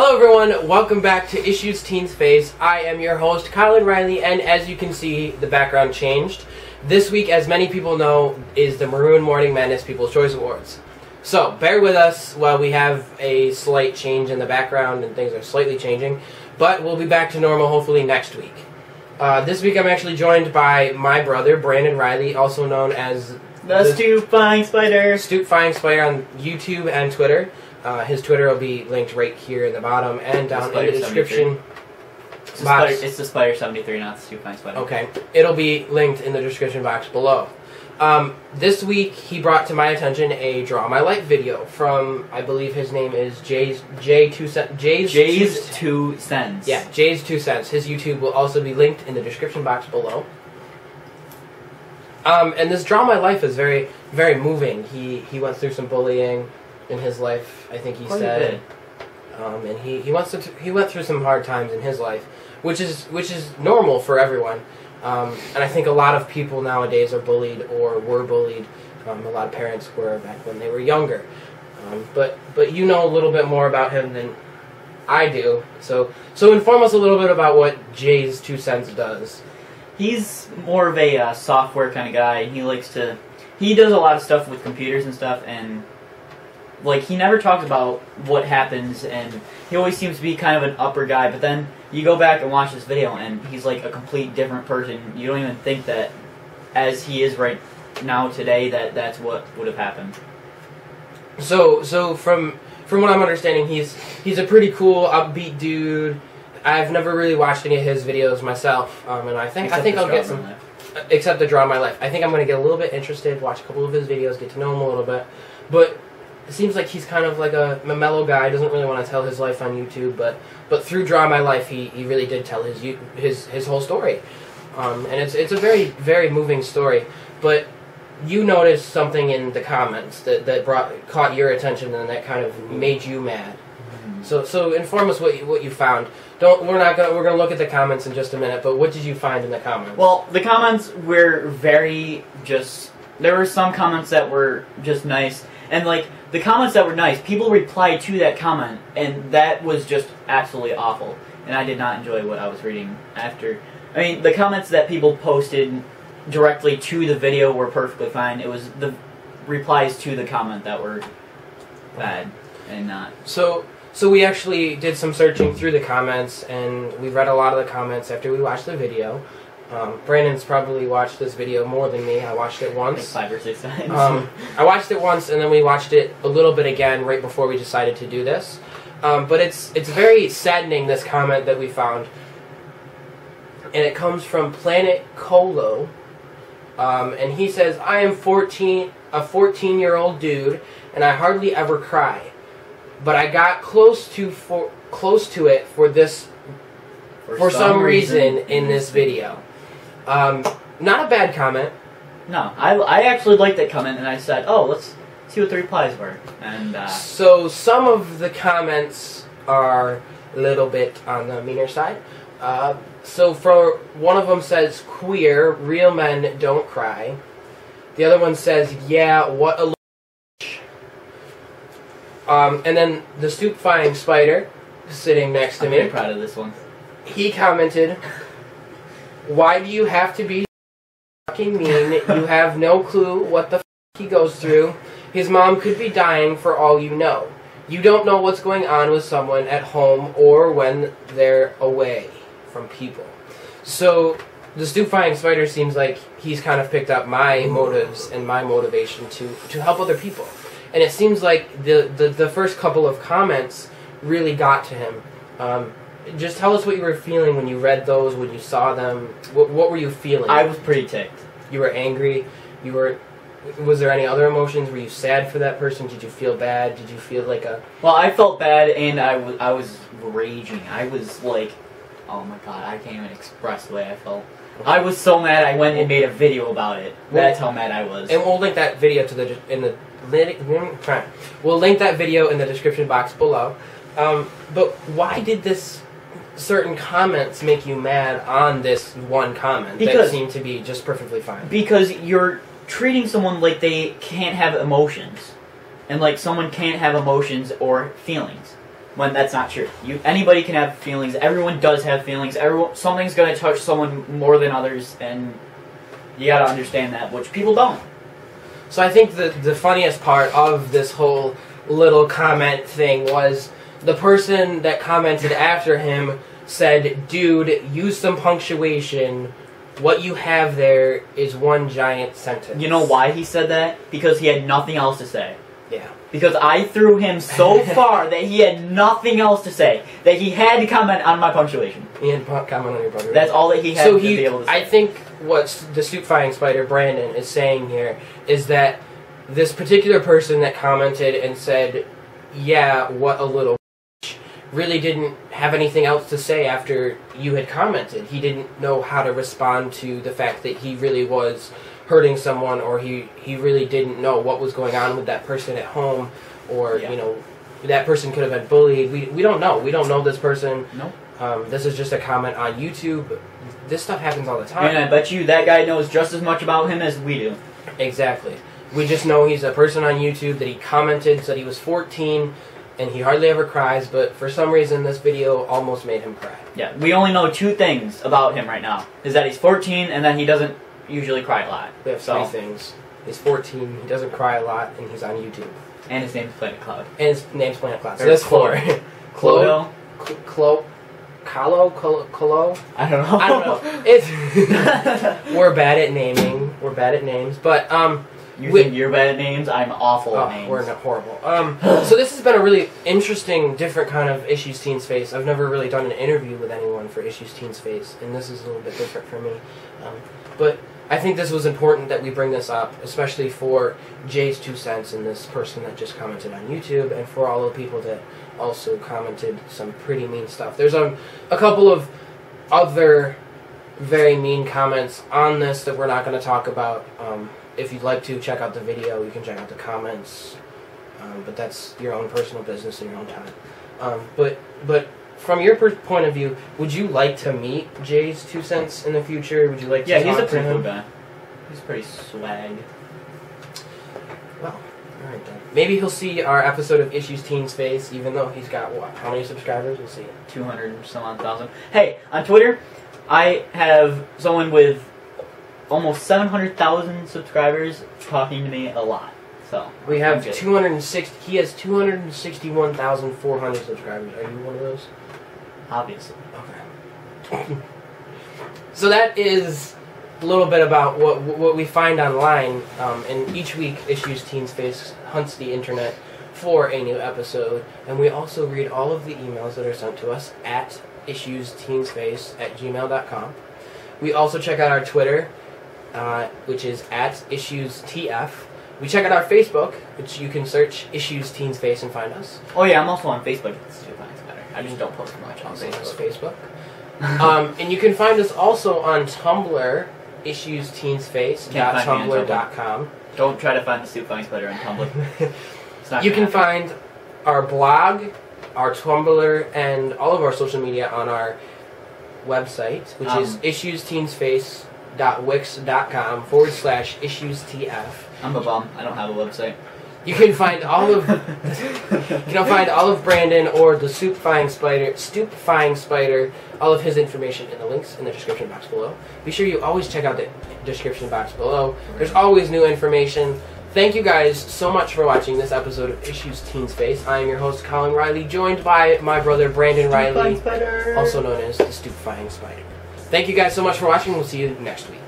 Hello everyone, welcome back to Issues Teens Face. I am your host, Colin Reilley, and as you can see, the background changed. This week, as many people know, is the Maroon Morning Madness People's Choice Awards. So, bear with us while we have a slight change in the background and things are slightly changing, but we'll be back to normal hopefully next week. This week I'm actually joined by my brother, Brandon Reilley, also known as the Stupefying Spider. Stupefying Spider on YouTube and Twitter. His Twitter will be linked right here in the bottom and down in the description box. It's the Spider 73, not the Stupefying Spider. Okay. It'll be linked in the description box below. This week, he brought to my attention a Draw My Life video from, I believe his name is Jay's 2 Cents. Yeah, Jay's 2 Cents. His YouTube will also be linked in the description box below. And this Draw My Life is very, very moving. He went through some bullying in his life, I think he said, and he went through some hard times in his life, which is normal for everyone, and I think a lot of people nowadays are bullied or were bullied. A lot of parents were back when they were younger, but you know a little bit more about him than I do. So inform us a little bit about what Jay's 2 Cents does. He's more of a software kind of guy. He does a lot of stuff with computers and stuff, and like, he never talks about what happens, and he always seems to be kind of an upper guy, but then you go back and watch this video, and he's like a complete different person. You don't even think that, as he is right now today, that's what would have happened. So from what I'm understanding, he's a pretty cool, upbeat dude. I've never really watched any of his videos myself, and I think I'll get some, except the Draw My Life. I think I'm going to get a little bit interested, watch a couple of his videos, get to know him a little bit, but it seems like he's kind of like a mellow guy. Doesn't really want to tell his life on YouTube, but through Draw My Life, he really did tell his whole story, and it's a very, very moving story. But you noticed something in the comments that caught your attention and that kind of made you mad. So inform us what you found. We're gonna look at the comments in just a minute, but what did you find in the comments? Well, the comments were there were some comments that were just nice, and like the comments that were nice, people replied to that comment, and that was just absolutely awful. And I did not enjoy what I was reading after. I mean, the comments that people posted directly to the video were perfectly fine. It was the replies to the comment that were bad and not. So we actually did some searching through the comments, and we read a lot of the comments after we watched the video. Brandon's probably watched this video more than me. I watched it once. Like 5 or 6 times. I watched it once, and then we watched it a little bit again right before we decided to do this. But it's very saddening, this comment that we found. And it comes from Planet Colo. And he says, I am a 14-year-old dude, and I hardly ever cry. But I got close to it for some reason in this video. Not a bad comment. No, I actually liked that comment, and I said, oh, let's see what the replies were. And so some of the comments are a little bit on the meaner side. So for one of them says, queer, real men don't cry. The other one says, yeah, what a and then the Stupefying Spider, sitting next to me. I'm very proud of this one. He commented, why do you have to be fucking mean? You have no clue what the f he goes through. His mom could be dying for all you know. You don't know what's going on with someone at home or when they're away from people. So the Stupefying Spider seems like he's kind of picked up my motives and my motivation to help other people. And it seems like the first couple of comments really got to him. Just tell us what you were feeling when you read those, when you saw them. What were you feeling? I was pretty ticked. You were angry. Was there any other emotions? Were you sad for that person? Did you feel bad? Did you feel like a... Well, I felt bad, and I was raging. I was like, oh my god, I can't even express the way I felt. I was so mad I went and made a video about it. That's how mad I was. And we'll link that video we'll link that video in the description box below. But why did this certain comments make you mad on this one comment that seemed to be just perfectly fine? Because you're treating someone like they can't have emotions. And like someone can't have emotions or feelings. when that's not true. Anybody can have feelings. Everyone does have feelings. Something's gonna touch someone more than others, and you gotta understand that, which people don't. So I think the funniest part of this whole little comment thing was the person that commented after him said, "Dude, use some punctuation. What you have there is one giant sentence." You know why he said that? Because he had nothing else to say. Yeah. Because I threw him so far that he had nothing else to say. That he had to comment on my punctuation. He had to comment on your brother. That's all that he had to be able to say. I think what the Stupefying Spider, Brandon, is saying here is that this particular person that commented and said, "Yeah, what a little," really didn't have anything else to say after you had commented. He didn't know how to respond to the fact that he really was hurting someone, or he really didn't know what was going on with that person at home, or you know, that person could have been bullied. We don't know. We don't know this person. No. This is just a comment on YouTube. This stuff happens all the time. And I bet you that guy knows just as much about him as we do. Exactly. We just know he's a person on YouTube that he commented, said he was 14, and he hardly ever cries, but for some reason this video almost made him cry. Yeah, we only know 2 things about him right now. Is that he's 14, and that he doesn't usually cry a lot. We have 3 things. He's 14, he doesn't cry a lot, and he's on YouTube. And his name's Planet Cloud. And his name's Planet Cloud. So that's 4. Clodo? Colo? I don't know. I don't know. It's we're bad at naming. We're bad at names, but You think you're bad at names? I'm awful at names. We're not horrible. So this has been a really interesting, different kind of Issues Teens Face. I've never really done an interview with anyone for Issues Teens Face, and this is a little bit different for me. But I think this was important that we bring this up, especially for Jay's 2 cents and this person that just commented on YouTube, and for all the people that also commented some pretty mean stuff. There's a couple of other very mean comments on this that we're not going to talk about. If you'd like to check out the video, you can check out the comments, but that's your own personal business and your own time. But from your point of view, would you like to meet Jay's 2 cents in the future? Would you like to talk to him? Yeah, he's a pretty cool guy. He's pretty swag. Well, alright then. Maybe he'll see our episode of Issues Teens Face, even though he's got, what, how many subscribers? We'll see. 200-some-odd-thousand. Hey, on Twitter, I have someone with almost 700,000 subscribers talking to me a lot. So we have 260. He has 261,400 subscribers. Are you one of those? Obviously. Okay. So that is a little bit about what we find online. And each week, Issues Teens Face hunts the internet for a new episode, and we also read all of the emails that are sent to us at issuesteensface@gmail.com. We also check out our Twitter, which is @IssuesTF. We check out our Facebook, which you can search Issues Teens Face and find us. Oh yeah, I'm also on Facebook. It's Stupefying Spider. I just don't post much on Facebook. And you can find us also on Tumblr, issuesteensface.tumblr.com. Don't try to find the Stupefying Spider on Tumblr. It's not you can find our blog, our Tumblr, and all of our social media on our website, which is issuesteensface.wix.com/issuestf. I'm a bum. I don't have a website. You can find all of Brandon or the Stupefying Spider, all of his information in the links in the description box below. Be sure you always check out the description box below. There's always new information. Thank you guys so much for watching this episode of Issues Teens Face. I am your host, Colin Reilley, joined by my brother, Brandon Reilley, also known as the Stupefying Spider. Thank you guys so much for watching. We'll see you next week.